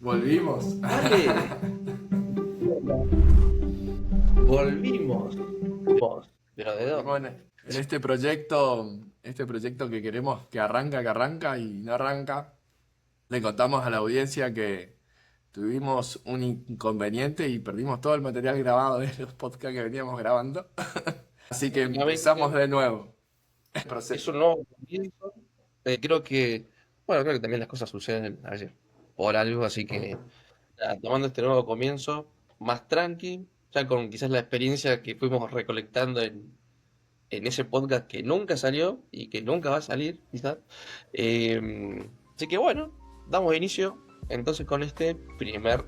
Volvimos. Dale, volvimos. Pero ¿de dónde? Bueno, en este proyecto que queremos que arranca y no arranca, le contamos a la audiencia que tuvimos un inconveniente y perdimos todo el material grabado de los podcasts que veníamos grabando. Así que empezamos Básicamente de nuevo. El es proceso. un nuevo comienzo. Creo que también las cosas suceden a veces por algo, así que nada, tomando este nuevo comienzo, más tranqui, ya con quizás la experiencia que fuimos recolectando en ese podcast que nunca salió y que nunca va a salir, quizás. Así que bueno, damos inicio entonces con este primer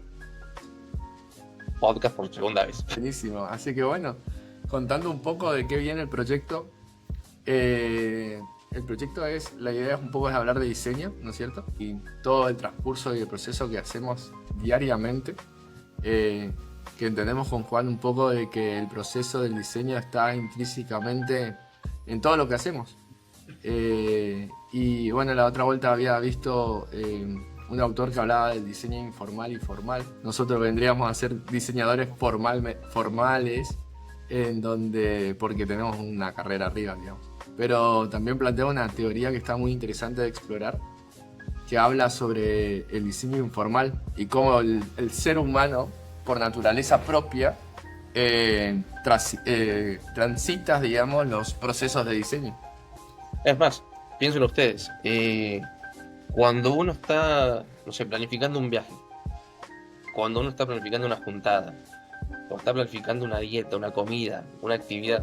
podcast por segunda vez. Buenísimo. Así que bueno, contando un poco de qué viene el proyecto. El proyecto la idea es un poco es hablar de diseño, ¿no es cierto? Y todo el transcurso y el proceso que hacemos diariamente, que entendemos con Juan un poco de que el proceso del diseño está intrínsecamente en todo lo que hacemos. Y bueno, la otra vuelta había visto un autor que hablaba del diseño informal y formal. Nosotros vendríamos a ser diseñadores formales, porque tenemos una carrera arriba, digamos. Pero también plantea una teoría que está muy interesante de explorar, que habla sobre el diseño informal y cómo el ser humano, por naturaleza propia, transita, digamos, los procesos de diseño. Es más, piensen ustedes, cuando uno está, no sé, planificando un viaje, cuando uno está planificando una juntada, cuando está planificando una dieta, una comida, una actividad,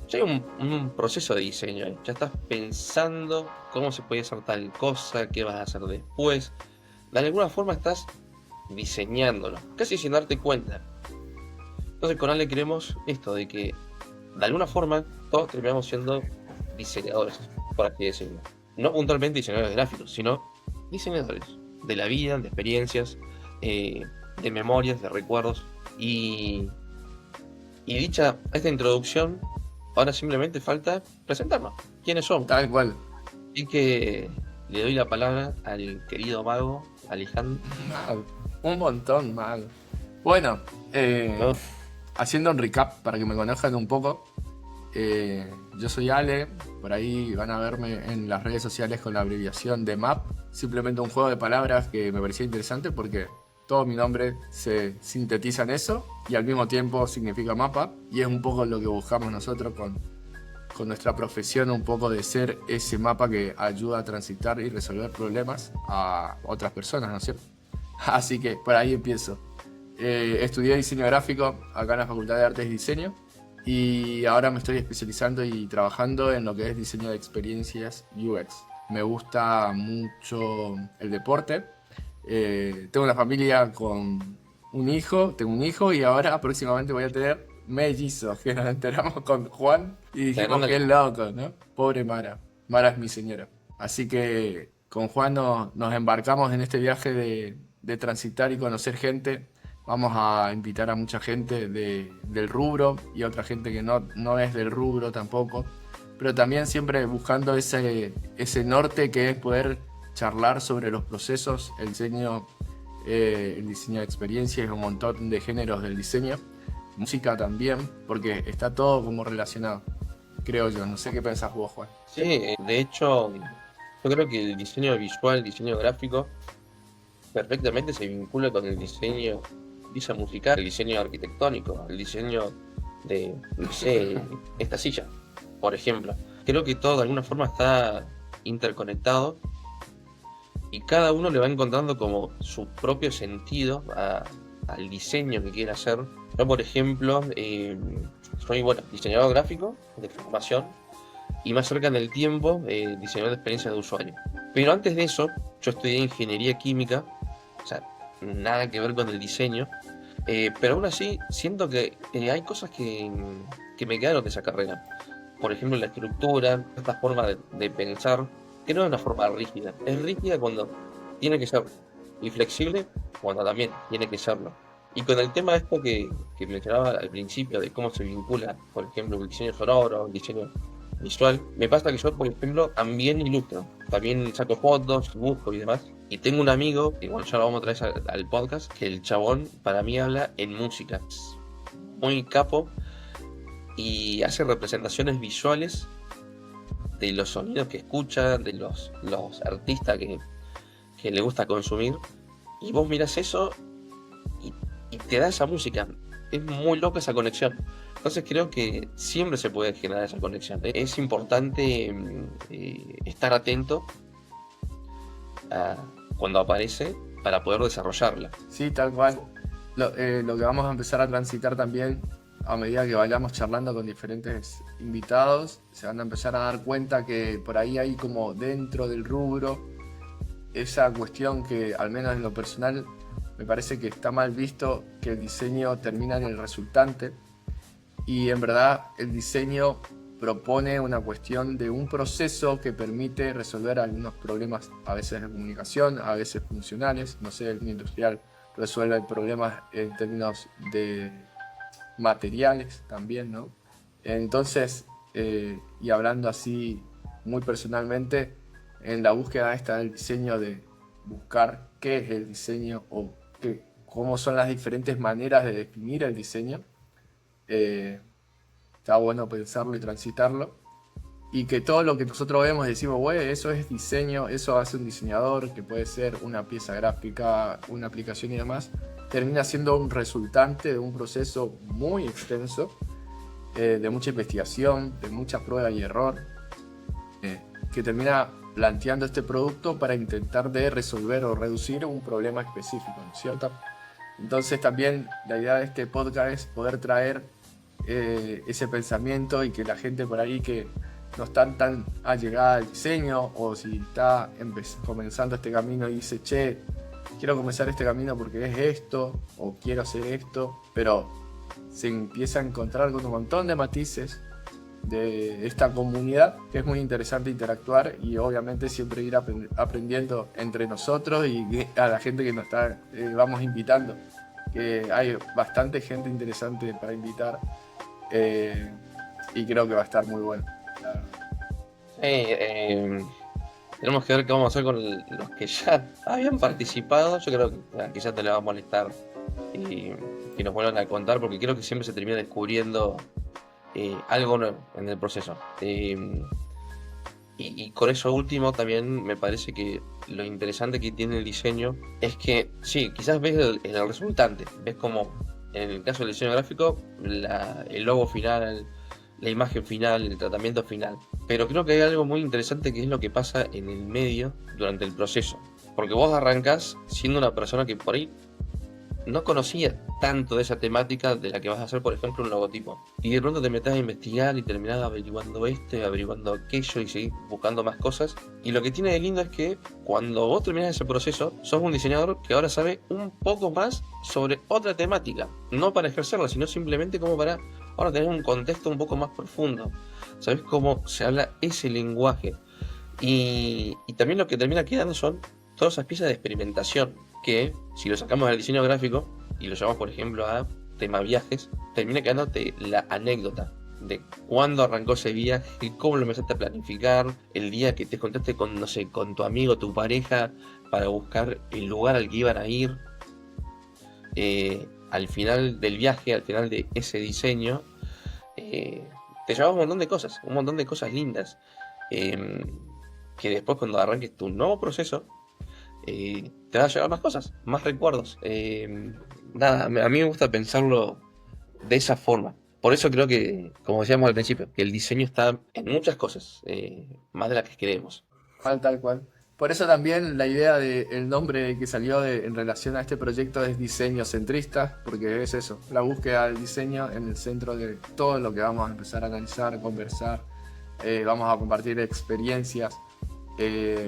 ya hay un proceso de diseño ahí. Ya estás pensando cómo se puede hacer tal cosa, qué vas a hacer después. De alguna forma estás diseñándolo, casi sin darte cuenta. Entonces con Ale creemos esto, de que de alguna forma todos terminamos siendo diseñadores, por así decirlo. No puntualmente diseñadores gráficos, sino diseñadores de la vida, de experiencias, de memorias, de recuerdos. Y dicha esta introducción, ahora simplemente falta presentarnos. ¿Quiénes somos? Tal cual. Así que le doy la palabra al querido mago Alejandro. Un montón, mal. Bueno, ¿No? haciendo un recap para que me conozcan un poco. Yo soy Ale, por ahí van a verme en las redes sociales con la abreviación de MAP, simplemente un juego de palabras que me parecía interesante porque todo mi nombre se sintetiza en eso y al mismo tiempo significa mapa, y es un poco lo que buscamos nosotros con nuestra profesión, un poco de ser ese mapa que ayuda a transitar y resolver problemas a otras personas, ¿no es cierto? Así que por ahí empiezo. Estudié diseño gráfico acá en la Facultad de Artes y Diseño y ahora me estoy especializando y trabajando en lo que es diseño de experiencias UX. Me gusta mucho el deporte. Tengo una familia con tengo un hijo y ahora próximamente voy a tener mellizos, que nos enteramos con Juan y dijimos que es loco, ¿no? Pobre Mara. Mara es mi señora. Así que con Juan nos embarcamos en este viaje de transitar y conocer gente. Vamos a invitar a mucha gente del rubro y otra gente que no es del rubro tampoco. Pero también siempre buscando ese norte que es poder charlar sobre los procesos, el diseño de experiencias y un montón de géneros del diseño. Música también, porque está todo como relacionado, creo yo. No sé qué pensás vos, Juan. Sí, de hecho, yo creo que el diseño visual, el diseño gráfico, perfectamente se vincula con el diseño musical, el diseño arquitectónico, el diseño de, no sé, esta silla, por ejemplo. Creo que todo de alguna forma está interconectado y cada uno le va encontrando como su propio sentido al diseño que quiere hacer. Yo, por ejemplo, soy diseñador gráfico de formación y más cerca en el tiempo, diseñador de experiencias de usuario. Pero antes de eso, yo estudié ingeniería química, o sea, nada que ver con el diseño, pero aún así siento que hay cosas que me quedaron de esa carrera. Por ejemplo, la estructura, esta forma de pensar, que no es una forma rígida. Es rígida cuando tiene que ser y flexible cuando también tiene que serlo. Y con el tema de esto que mencionaba al principio, de cómo se vincula, por ejemplo, el diseño sonoro, el diseño visual, me pasa que yo, por ejemplo, también ilustro, también saco fotos, dibujo y demás. Y tengo un amigo, igual ya lo vamos a traer al podcast, que el chabón para mí habla en música. Es muy capo y hace representaciones visuales de los sonidos que escucha, de los artistas que le gusta consumir. Y vos mirás eso y te da esa música. Es muy loca esa conexión. Entonces creo que siempre se puede generar esa conexión. Es importante estar atento a cuando aparece para poder desarrollarla. Sí, tal cual. Lo que vamos a empezar a transitar también a medida que vayamos charlando con diferentes invitados, se van a empezar a dar cuenta que por ahí hay como dentro del rubro esa cuestión que al menos en lo personal me parece que está mal visto, que el diseño termina en el resultante, y en verdad el diseño propone una cuestión de un proceso que permite resolver algunos problemas, a veces de comunicación, a veces funcionales. No sé, el industrial resuelve problemas en términos de materiales también, ¿no? Entonces, y hablando así muy personalmente, en la búsqueda esta del diseño, de buscar qué es el diseño o cómo son las diferentes maneras de definir el diseño, está bueno pensarlo y transitarlo. Y que todo lo que nosotros vemos y decimos, güey, eso es diseño, eso hace un diseñador, que puede ser una pieza gráfica, una aplicación y demás, termina siendo un resultante de un proceso muy extenso, de mucha investigación, de mucha prueba y error, que termina planteando este producto para intentar de resolver o reducir un problema específico, ¿no es cierto? Entonces también la idea de este podcast es poder traer ese pensamiento, y que la gente por ahí que no está tan allegada al diseño, o si está comenzando este camino y dice, che, quiero comenzar este camino porque es esto, o quiero hacer esto, pero se empieza a encontrar con un montón de matices de esta comunidad, que es muy interesante interactuar y obviamente siempre ir aprendiendo entre nosotros y a la gente que nos está vamos invitando, que hay bastante gente interesante para invitar, y creo que va a estar muy bueno. Tenemos que ver qué vamos a hacer con los que ya habían participado. Yo creo que quizás te le va a molestar y que nos vuelvan a contar, porque creo que siempre se termina descubriendo algo nuevo en el proceso. Y con eso último también me parece que lo interesante que tiene el diseño es que, sí, quizás ves el resultante, ves como en el caso del diseño gráfico el logo final, la imagen final, el tratamiento final. Pero creo que hay algo muy interesante que es lo que pasa en el medio durante el proceso. Porque vos arrancás siendo una persona que por ahí no conocía tanto de esa temática de la que vas a hacer, por ejemplo, un logotipo. Y de pronto te metes a investigar y terminás averiguando averiguando aquello y seguís buscando más cosas. Y lo que tiene de lindo es que cuando vos terminás ese proceso, sos un diseñador que ahora sabe un poco más sobre otra temática. No para ejercerla, sino simplemente como para ahora tener un contexto un poco más profundo. Sabés cómo se habla ese lenguaje. Y también lo que termina quedando son todas esas piezas de experimentación, que si lo sacamos del diseño gráfico y lo llevamos, por ejemplo, a tema viajes, termina quedándote la anécdota de cuándo arrancó ese viaje, cómo lo empezaste a planificar, el día que te contaste con, no sé, con tu amigo, tu pareja, para buscar el lugar al que iban a ir. Al final del viaje, al final de ese diseño, te llevas un montón de cosas lindas, que después cuando arranques tu nuevo proceso, te va a llevar más cosas, más recuerdos. Nada, a mí me gusta pensarlo de esa forma. Por eso creo que, como decíamos al principio, que el diseño está en muchas cosas, más de las que creemos. Tal cual. Por eso también la idea del nombre que salió en relación a este proyecto es diseño centrista, porque es eso, la búsqueda del diseño en el centro de todo lo que vamos a empezar a analizar, a conversar, vamos a compartir experiencias,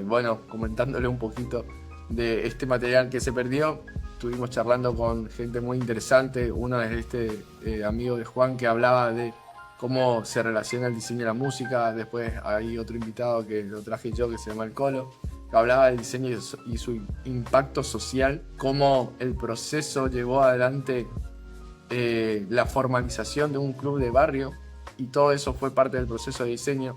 bueno, comentándole un poquito de este material que se perdió. Estuvimos charlando con gente muy interesante. Uno es este amigo de Juan, que hablaba de cómo se relaciona el diseño y la música. Después hay otro invitado que lo traje yo, que se llama El Colo, que hablaba del diseño y su impacto social, cómo el proceso llevó adelante la formalización de un club de barrio, y todo eso fue parte del proceso de diseño.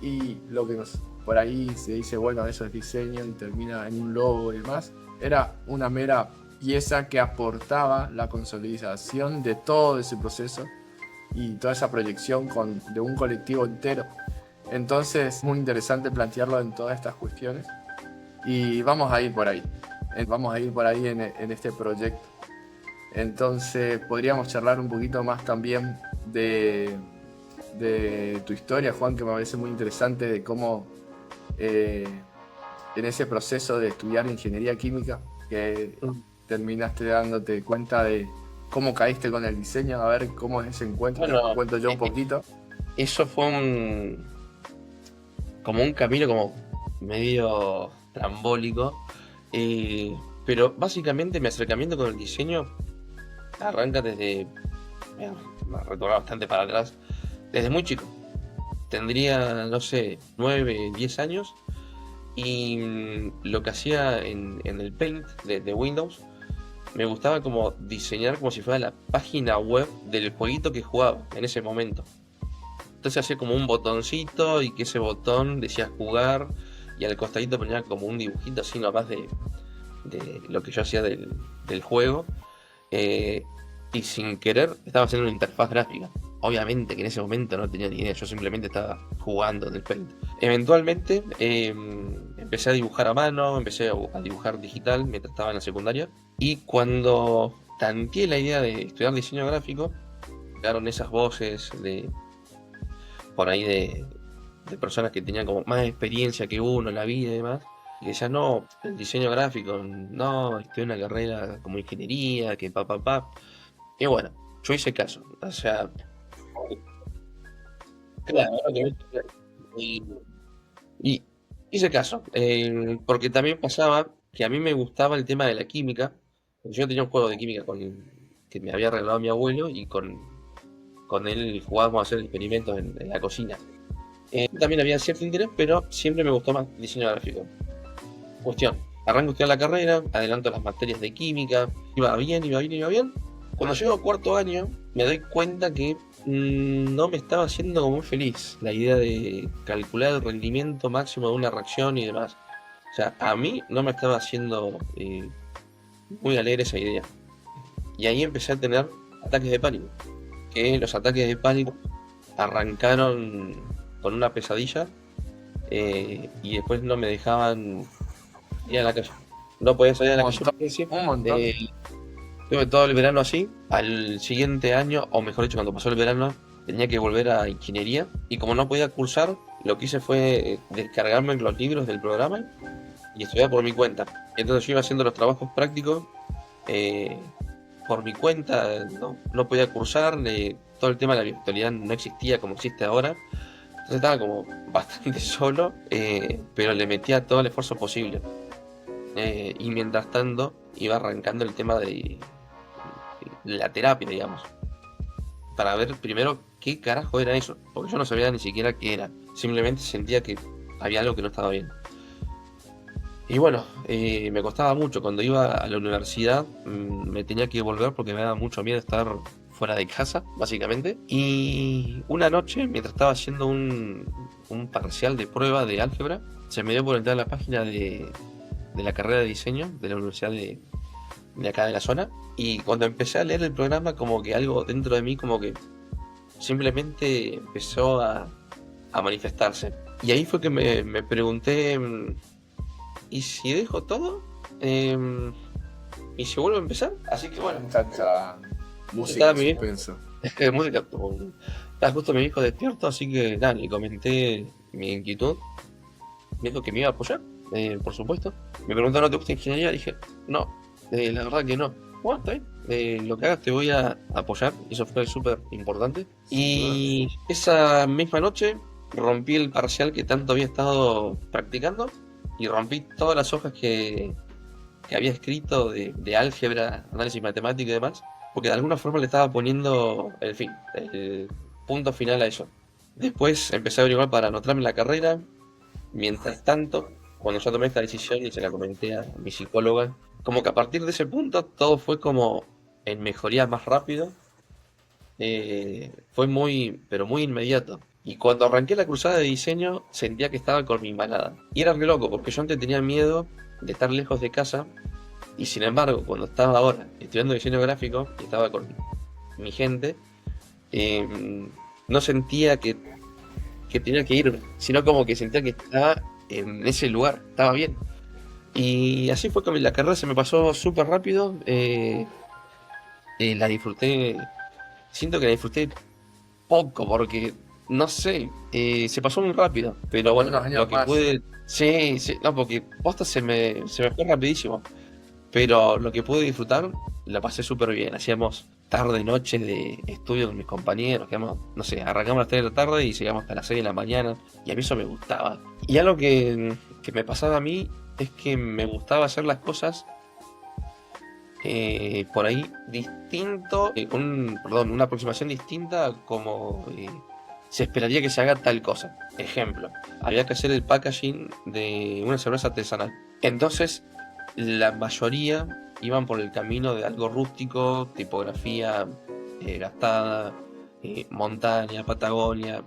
Y lo que nos por ahí se dice, bueno, eso es diseño y termina en un logo y demás. Era una mera pieza que aportaba la consolidación de todo ese proceso y toda esa proyección de un colectivo entero. Entonces, muy interesante plantearlo en todas estas cuestiones y vamos a ir por ahí. Vamos a ir por ahí en este proyecto. Entonces, podríamos charlar un poquito más también de tu historia, Juan, que me parece muy interesante, de cómo en ese proceso de estudiar ingeniería química, que terminaste dándote cuenta de cómo caíste con el diseño, a ver cómo es ese encuentro. Bueno, Te cuento yo un poquito. eso fue como un camino como medio trambólico, pero básicamente mi acercamiento con el diseño arranca desde, me retorno bastante para atrás, desde muy chico. Tendría, no sé, 9, 10 años y lo que hacía en el Paint de Windows, me gustaba como diseñar como si fuera la página web del jueguito que jugaba en ese momento. Entonces hacía como un botoncito y que ese botón decía jugar y al costadito ponía como un dibujito así nomás de lo que yo hacía del juego. Y sin querer estaba haciendo una interfaz gráfica. Obviamente que en ese momento no tenía ni idea, yo simplemente estaba jugando en el Paint. Eventualmente empecé a dibujar a mano, empecé a dibujar digital mientras estaba en la secundaria. Y cuando tanteé la idea de estudiar diseño gráfico, llegaron esas voces por ahí de personas que tenían como más experiencia que uno en la vida y demás. Y decían, no, el diseño gráfico, no, estudié una carrera como ingeniería, que pa. Y bueno, yo hice caso. O sea, claro, y, y hice caso. Porque también pasaba que a mí me gustaba el tema de la química. Yo tenía un juego de química que me había regalado mi abuelo y con él jugábamos a hacer experimentos en la cocina. También había cierto interés, pero siempre me gustó más diseño gráfico. Cuestión, arranco a estudiar la carrera, adelanto las materias de química, iba bien. Cuando llego a cuarto año, me doy cuenta que no me estaba haciendo como muy feliz la idea de calcular el rendimiento máximo de una reacción y demás. O sea, a mí no me estaba haciendo muy alegre esa idea. Y ahí empecé a tener ataques de pánico. Que los ataques de pánico arrancaron con una pesadilla y después no me dejaban ir a la calle. No podía salir a la calle. Un montón. Tuve todo el verano así. Al siguiente año, o mejor dicho, cuando pasó el verano, tenía que volver a ingeniería. Y como no podía cursar, lo que hice fue descargarme los libros del programa y estudiar por mi cuenta. Entonces yo iba haciendo los trabajos prácticos por mi cuenta. No podía cursar. Todo el tema de la virtualidad no existía como existe ahora. Entonces estaba como bastante solo, pero le metía todo el esfuerzo posible. Y mientras tanto iba arrancando el tema de la terapia, digamos, para ver primero qué carajo era eso, porque yo no sabía ni siquiera qué era, simplemente sentía que había algo que no estaba bien. Y bueno, me costaba mucho, cuando iba a la universidad me tenía que volver porque me daba mucho miedo estar fuera de casa, básicamente. Y una noche, mientras estaba haciendo un parcial de prueba de álgebra, se me dio por entrar a la página de la carrera de diseño de la universidad de acá de la zona. Y cuando empecé a leer el programa, como que algo dentro de mí como que simplemente empezó a manifestarse. Y ahí fue que me pregunté, ¿y si dejo todo? ¿Y si vuelvo a empezar? Así que bueno, Tanta música, estaba mi viejo, suspenso. música, estaba justo mi hijo despierto, así que nada, le comenté mi inquietud. Me dijo que me iba a apoyar, por supuesto. Me preguntó, ¿no te gusta ingeniería? Dije, no, la verdad que no. Bueno, está bien. Lo que hagas te voy a apoyar. Eso fue súper importante. Y esa misma noche rompí el parcial que tanto había estado practicando. Y rompí todas las hojas que había escrito de álgebra, análisis matemático y demás. Porque de alguna forma le estaba poniendo el punto final a eso. Después empecé a averiguar para anotarme en la carrera. Mientras tanto, cuando yo tomé esta decisión y se la comenté a mi psicóloga, como que a partir de ese punto todo fue como en mejoría más rápido. Fue muy, pero muy inmediato. Y cuando arranqué la cruzada de diseño, sentía que estaba con mi manada. Y era re loco, porque yo antes tenía miedo de estar lejos de casa. Y sin embargo, cuando estaba ahora estudiando diseño gráfico y estaba con mi gente, eh, no sentía que tenía que irme, sino como que sentía que estaba en ese lugar, estaba bien. Y así fue que la carrera se me pasó súper rápido. La disfruté, siento que la disfruté poco, porque no sé, se pasó muy rápido. Pero bueno, Unos años lo que más. pude. Sí, sí, no, porque posta se me fue rapidísimo. Pero lo que pude disfrutar, la pasé súper bien. Hacíamos tarde, noche de estudio con mis compañeros. No sé, arrancamos a las 3 de la tarde y llegamos hasta las 6 de la mañana. Y a mí eso me gustaba. Y algo que me pasaba a mí es que me gustaba hacer las cosas por ahí distinto, perdón, una aproximación distinta a como se esperaría que se haga tal cosa. Ejemplo, había que hacer el packaging de una cerveza artesanal. Entonces, la mayoría iban por el camino de algo rústico, tipografía gastada, montaña, Patagonia,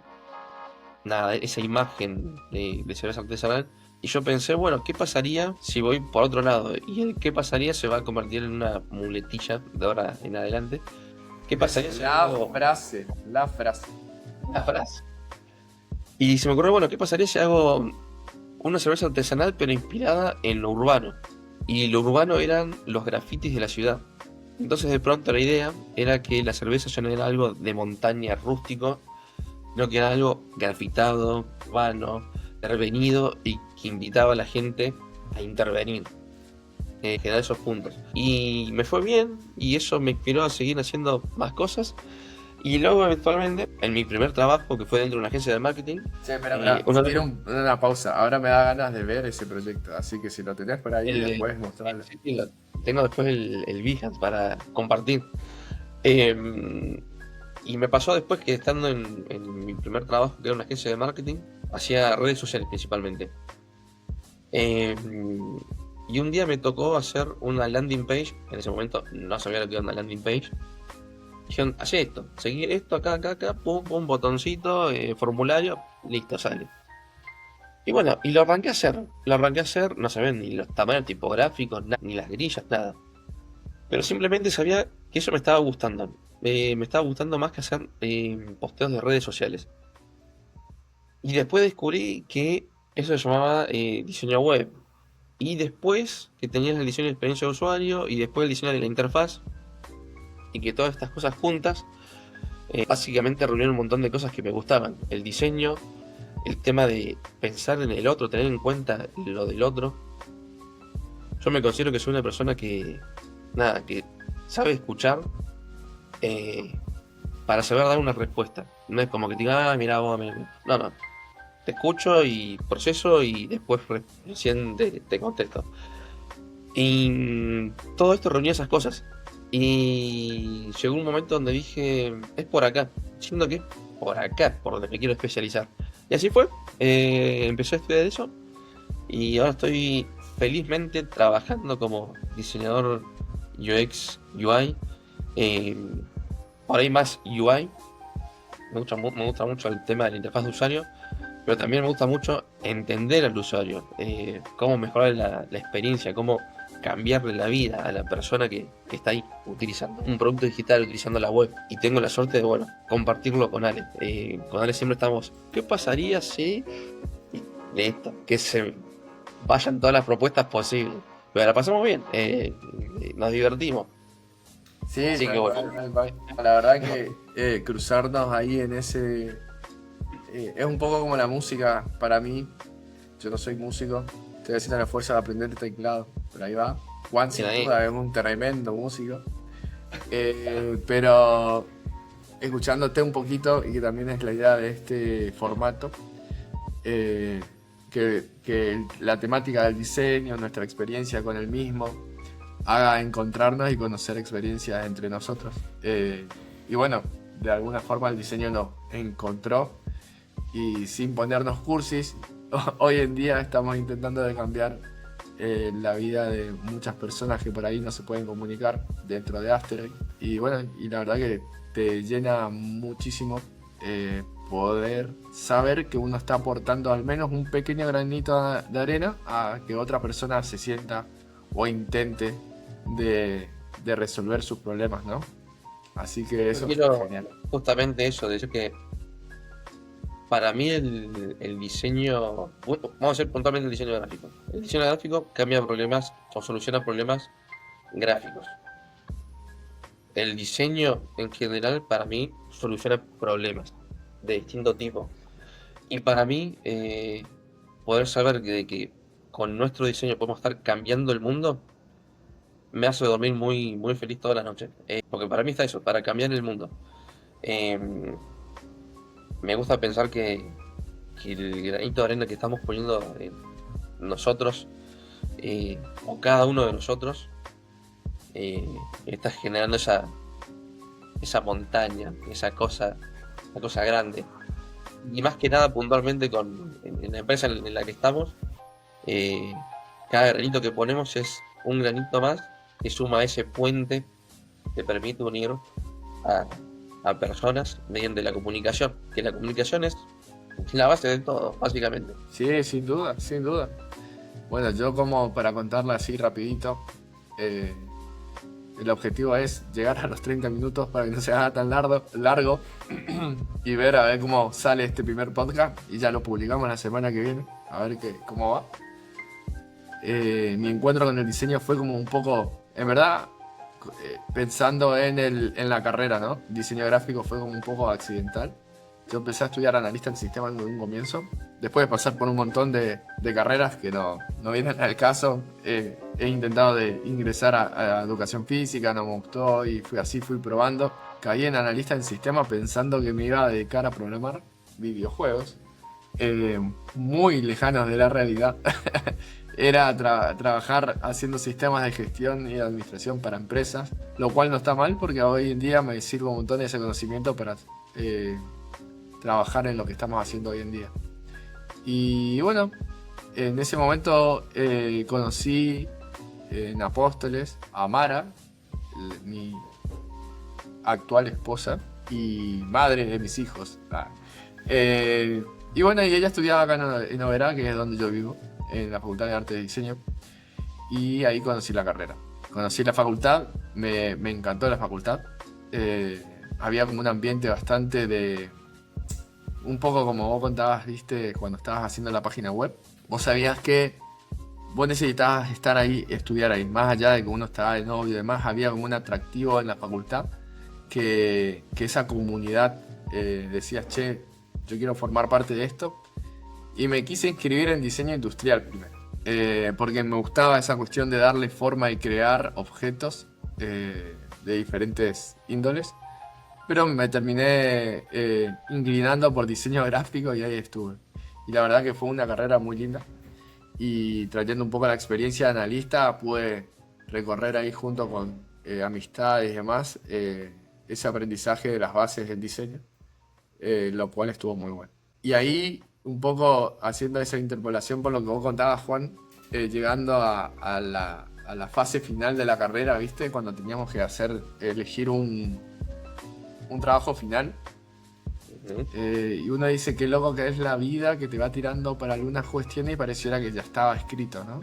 nada, esa imagen de cerveza artesanal. Y yo pensé, bueno, ¿qué pasaría si voy por otro lado? Y el qué pasaría se va a convertir en una muletilla de ahora en adelante. ¿Qué pasaría Es si la hago frase, la frase. una frase? Y se me ocurrió, bueno, ¿qué pasaría si hago una cerveza artesanal pero inspirada en lo urbano? Y lo urbano eran los grafitis de la ciudad. Entonces de pronto la idea era que la cerveza ya no era algo de montaña rústico, sino que era algo grafitado, urbano, intervenido y que invitaba a la gente a intervenir, generar esos puntos. Y me fue bien y eso me inspiró a seguir haciendo más cosas. Y luego eventualmente, en mi primer trabajo, que fue dentro de una agencia de marketing, Sí, espera. uno de Quiero una pausa. Ahora me da ganas de ver ese proyecto. Así que si lo tenés por ahí, el, después mostrarlo. sí, tengo después el Behance para compartir. Eh, y me pasó después que estando en mi primer trabajo, que era una agencia de marketing, hacía redes sociales principalmente. Eh, y un día me tocó hacer una landing page. En ese momento no sabía lo que era una landing page. Dijeron, hace esto, seguir esto acá, acá, acá, pum, pum, botoncito, formulario, listo, sale. Y bueno, y lo arranqué a hacer, no sabía ni los tamaños tipográficos, ni las grillas, nada. Pero simplemente sabía que eso me estaba gustando. Me estaba gustando más que hacer posteos de redes sociales. Y después descubrí que eso se llamaba diseño web. Y después que tenías el diseño de experiencia de usuario y después el diseño de la interfaz. Y que todas estas cosas juntas básicamente reunieron un montón de cosas que me gustaban. El diseño, el tema de pensar en el otro, tener en cuenta lo del otro. Yo me considero que soy una persona que, nada, que sabe escuchar eh, para saber dar una respuesta. No es como que te diga, mira, vos, no, no. Te escucho y proceso y después recién te contesto. Y todo esto reunía esas cosas. Y llegó un momento donde dije, es por acá. Siento que es por acá, por donde me quiero especializar. Y así fue. Empecé a estudiar eso. Y ahora estoy felizmente trabajando como diseñador UX, UI. eh, por ahí más UI. Me gusta mucho el tema de la interfaz de usuario. Pero también me gusta mucho entender al usuario, cómo mejorar la experiencia, cómo cambiarle la vida a la persona que está ahí utilizando un producto digital, utilizando la web. Y tengo la suerte de, bueno, compartirlo con Ale. Con Ale siempre estamos, ¿qué pasaría si de esto? Que se vayan todas las propuestas posibles. Pero la pasamos bien, nos divertimos. Sí, Así que tal bueno, cual, tal cual. La verdad que cruzarnos ahí en ese... es un poco como la música para mí. Yo no soy músico. Estoy haciendo el esfuerzo de aprender el teclado. Pero ahí va. Juan bien sin ahí. duda es un tremendo músico. Pero escuchándote un poquito, y que también es la idea de este formato, eh, que la temática del diseño, nuestra experiencia con el mismo, haga encontrarnos y conocer experiencias entre nosotros. Y bueno, de alguna forma el diseño nos encontró y sin ponernos cursis, hoy en día estamos intentando de cambiar la vida de muchas personas que por ahí no se pueden comunicar dentro de After. Y bueno, y la verdad que te llena muchísimo poder saber que uno está aportando al menos un pequeño granito de arena a que otra persona se sienta o intente de resolver sus problemas, ¿no? Así que Yo eso es quiero genial. justamente eso, de decir que para mí el diseño, bueno, vamos a hacer puntualmente el diseño gráfico. El diseño gráfico cambia problemas o soluciona problemas gráficos. El diseño en general para mí soluciona problemas de distinto tipo. Y para mí poder saber que con nuestro diseño podemos estar cambiando el mundo me hace dormir muy, muy feliz toda la noche. Porque para mí está eso, para cambiar el mundo. Eh, Me gusta pensar que el granito de arena que estamos poniendo nosotros, o cada uno de nosotros, está generando esa montaña, esa cosa grande. Y más que nada puntualmente en la empresa en la que estamos, eh, cada granito que ponemos es un granito más que suma a ese puente que permite unir a, a personas mediante la comunicación, que la comunicación es la base de todo, básicamente. Sí, sin duda, sin duda. Bueno, yo como para contarla así rapidito, eh, el objetivo es llegar a los 30 minutos para que no se haga tan largo y ver a ver cómo sale este primer podcast y ya lo publicamos la semana que viene, a ver cómo va. Mi encuentro con el diseño fue como un poco, en verdad, pensando en la carrera, ¿no? Diseño gráfico fue como un poco accidental. Yo empecé a estudiar analista en sistemas en un comienzo, después de pasar por un montón de carreras que no vienen al caso. He intentado de ingresar a educación física, no me gustó y fui probando. Caí en analista en sistemas pensando que me iba a dedicar a programar videojuegos, muy lejanos de la realidad. Era trabajar haciendo sistemas de gestión y administración para empresas, lo cual no está mal porque hoy en día me sirve un montón de ese conocimiento para trabajar en lo que estamos haciendo hoy en día. Y bueno, en ese momento conocí en Apóstoles a Mara, mi actual esposa y madre de mis hijos. Y bueno, y ella estudiaba acá en Oberá, que es donde yo vivo, en la Facultad de Arte y Diseño, y ahí conocí la carrera. Conocí la facultad, me encantó la facultad. Había como un ambiente bastante de... Un poco como vos contabas, viste, cuando estabas haciendo la página web. Vos sabías que vos necesitabas estar ahí, estudiar ahí. Más allá de que uno estaba de novio y demás, había como un atractivo en la facultad que esa comunidad decías, che, yo quiero formar parte de esto. Y me quise inscribir en diseño industrial primero. Porque me gustaba esa cuestión de darle forma y crear objetos de diferentes índoles. Pero me terminé inclinando por diseño gráfico y ahí estuve. Y la verdad que fue una carrera muy linda. Y trayendo un poco la experiencia de analista, pude recorrer ahí junto con amistades y demás ese aprendizaje de las bases del diseño, lo cual estuvo muy bueno. Y ahí, un poco haciendo esa interpolación por lo que vos contabas, Juan, llegando a la fase final de la carrera, ¿viste? Cuando teníamos que elegir un trabajo final. Y uno dice qué loco que es la vida que te va tirando para algunas cuestiones y pareciera que ya estaba escrito, ¿no?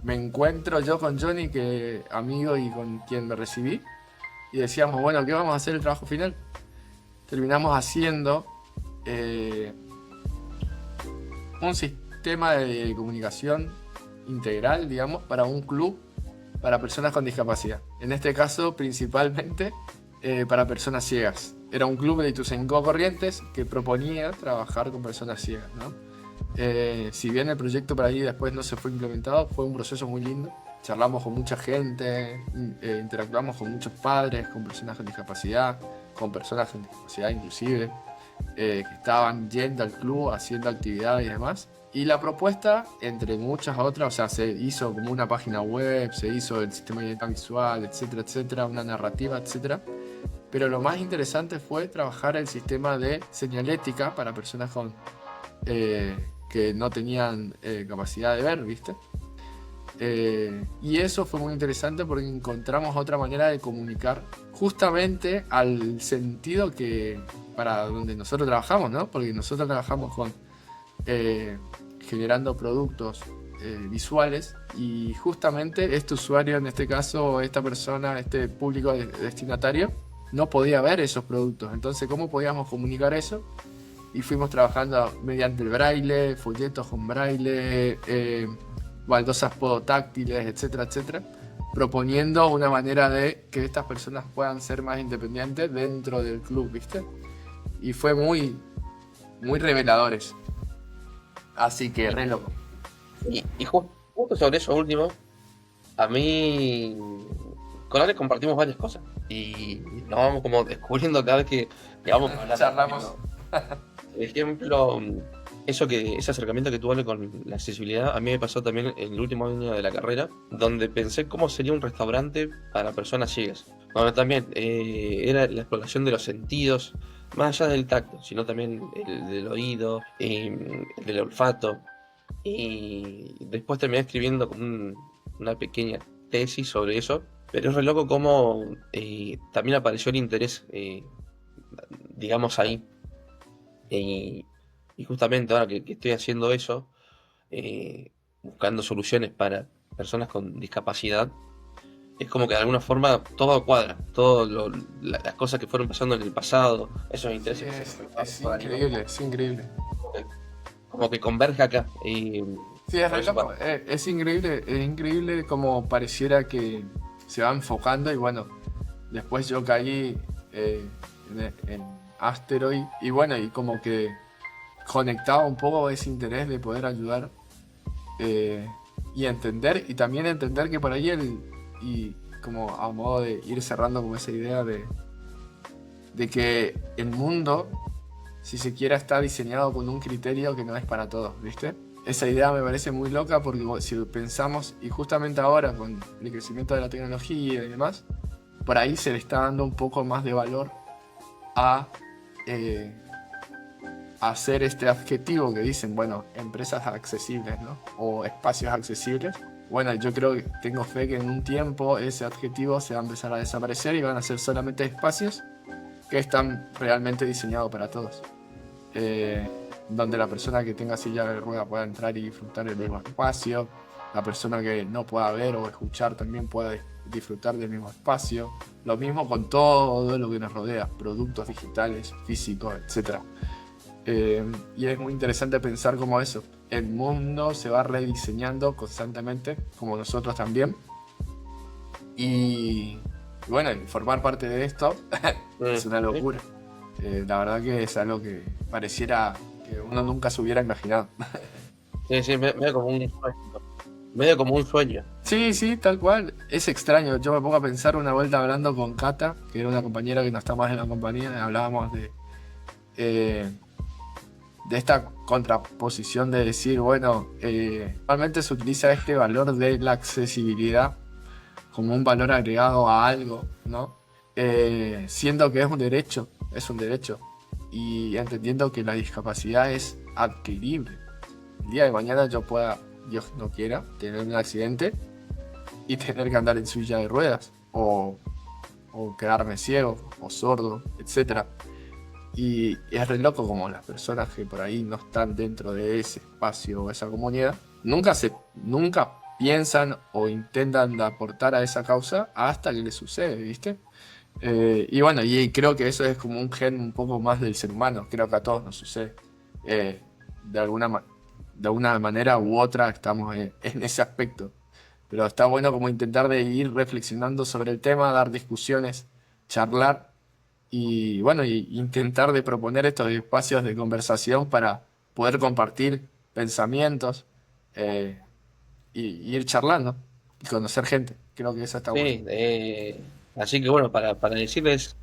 Me encuentro yo con Johnny, que amigo y con quien me recibí, y decíamos, bueno, ¿qué vamos a hacer el trabajo final? Terminamos haciendo un sistema de comunicación integral, digamos, para un club para personas con discapacidad. En este caso, principalmente para personas ciegas. Era un club de Ituzaingó Corrientes que proponía trabajar con personas ciegas, ¿no? Si bien el proyecto por ahí después no se fue implementado, fue un proceso muy lindo. Charlamos con mucha gente, interactuamos con muchos padres, con personas con discapacidad inclusive, que estaban yendo al club, haciendo actividades y demás. Y la propuesta, entre muchas otras, o sea, se hizo como una página web, se hizo el sistema de identidad visual, etcétera, etcétera, una narrativa, etcétera. Pero lo más interesante fue trabajar el sistema de señalética para personas que no tenían capacidad de ver, ¿viste? Y eso fue muy interesante porque encontramos otra manera de comunicar justamente al sentido que para donde nosotros trabajamos, ¿no? Porque nosotros trabajamos con eh, generando productos visuales y justamente este usuario, en este caso esta persona, este público destinatario, no podía ver esos productos. Entonces, ¿cómo podíamos comunicar eso? Y fuimos trabajando mediante el braille, folletos con braille, baldosas podotáctiles, etcétera, etcétera, proponiendo una manera de que estas personas puedan ser más independientes dentro del club, ¿viste? Y fue muy reveladores. Así que re loco. Y justo sobre eso último, a mí con Ale compartimos varias cosas y nos vamos como descubriendo cada vez que vamos a hablar. Charlamos. Por ejemplo, ese acercamiento que tuve Ale con la accesibilidad, a mí me pasó también en el último año de la carrera, donde pensé cómo sería un restaurante para personas ciegas. Bueno, también era la exploración de los sentidos, más allá del tacto, sino también el del oído, el del olfato. Y después terminé escribiendo como una pequeña tesis sobre eso, pero es re loco cómo también apareció el interés, digamos, ahí. Y, y justamente ahora que estoy haciendo eso, buscando soluciones para personas con discapacidad, es como que de alguna forma todo cuadra, las cosas que fueron pasando en el pasado, esos intereses. Es increíble, es increíble. Como que converge acá. Sí, es re loco. Es increíble como pareciera que se va enfocando y bueno, después yo caí en Asteroid y bueno, y como que conectaba un poco ese interés de poder ayudar y entender, y también entender que por ahí y como a modo de ir cerrando como esa idea de que el mundo, si se quiera, está diseñado con un criterio que no es para todos, ¿viste? Esa idea me parece muy loca porque si pensamos, y justamente ahora con el crecimiento de la tecnología y demás, por ahí se le está dando un poco más de valor a hacer este adjetivo que dicen, bueno, empresas accesibles, ¿no? O espacios accesibles. Bueno, yo creo que tengo fe que en un tiempo ese adjetivo se va a empezar a desaparecer y van a ser solamente espacios que están realmente diseñados para todos. Donde la persona que tenga silla de rueda pueda entrar y disfrutar del mismo espacio, la persona que no pueda ver o escuchar también pueda disfrutar del mismo espacio. Lo mismo con todo lo que nos rodea, productos digitales, físicos, etc. Y es muy interesante pensar cómo eso, el mundo se va rediseñando constantemente, como nosotros también. Y bueno, formar parte de esto es una locura. La verdad que es algo que pareciera que uno nunca se hubiera imaginado. Sí, medio como un sueño. Medio como un sueño. Sí, tal cual. Es extraño. Yo me pongo a pensar una vuelta hablando con Cata, que era una compañera que no está más en la compañía, y hablábamos de esta contraposición de decir, bueno, normalmente se utiliza este valor de la accesibilidad como un valor agregado a algo, ¿no? Siendo que es un derecho, y entendiendo que la discapacidad es adquirible. El día de mañana yo pueda, Dios no quiera, tener un accidente y tener que andar en silla de ruedas, o quedarme ciego, o sordo, etc. Y es re loco como las personas que por ahí no están dentro de ese espacio o esa comunidad, nunca piensan o intentan aportar a esa causa hasta que les sucede, ¿viste? Y bueno, y creo que eso es como un gen un poco más del ser humano, creo que a todos nos sucede. De alguna manera u otra estamos en ese aspecto. Pero está bueno como intentar de ir reflexionando sobre el tema, dar discusiones, charlar y bueno, y intentar de proponer estos espacios de conversación para poder compartir pensamientos y ir charlando y conocer gente. Creo que eso está Sí, bueno. así que bueno, para decirles,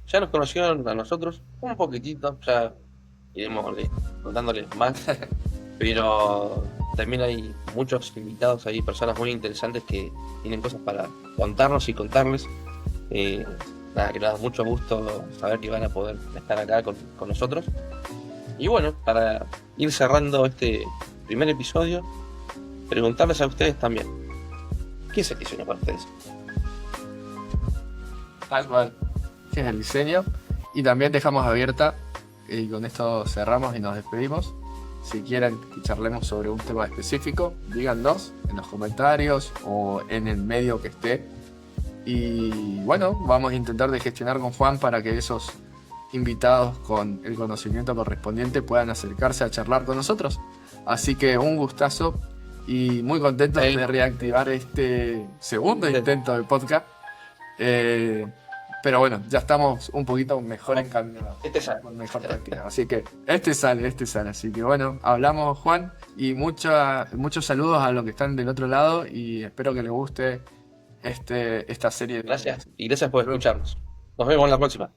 ya nos conocieron a nosotros un poquitito, ya iremos contándoles más, pero también hay muchos invitados ahí, personas muy interesantes que tienen cosas para contarnos y contarles. Nada, que nos da mucho gusto saber que van a poder estar acá con nosotros. Y bueno, para ir cerrando este primer episodio, preguntarles a ustedes también, ¿Qué es el diseño para ustedes? Tal cual. Que es el diseño. Y también dejamos abierta, y con esto cerramos y nos despedimos. Si quieren que charlemos sobre un tema específico, díganos en los comentarios o en el medio que esté. Y bueno, vamos a intentar de gestionar con Juan para que esos invitados con el conocimiento correspondiente puedan acercarse a charlar con nosotros. Así que un gustazo y muy contento de reactivar este segundo intento de podcast. Pero bueno, ya estamos un poquito mejor encaminados. Sale. Con mejor práctica. Así que este sale. Así que bueno, hablamos, Juan, y muchos saludos a los que están del otro lado y espero que les guste esta serie. Gracias y gracias por escucharnos. Nos vemos en la próxima.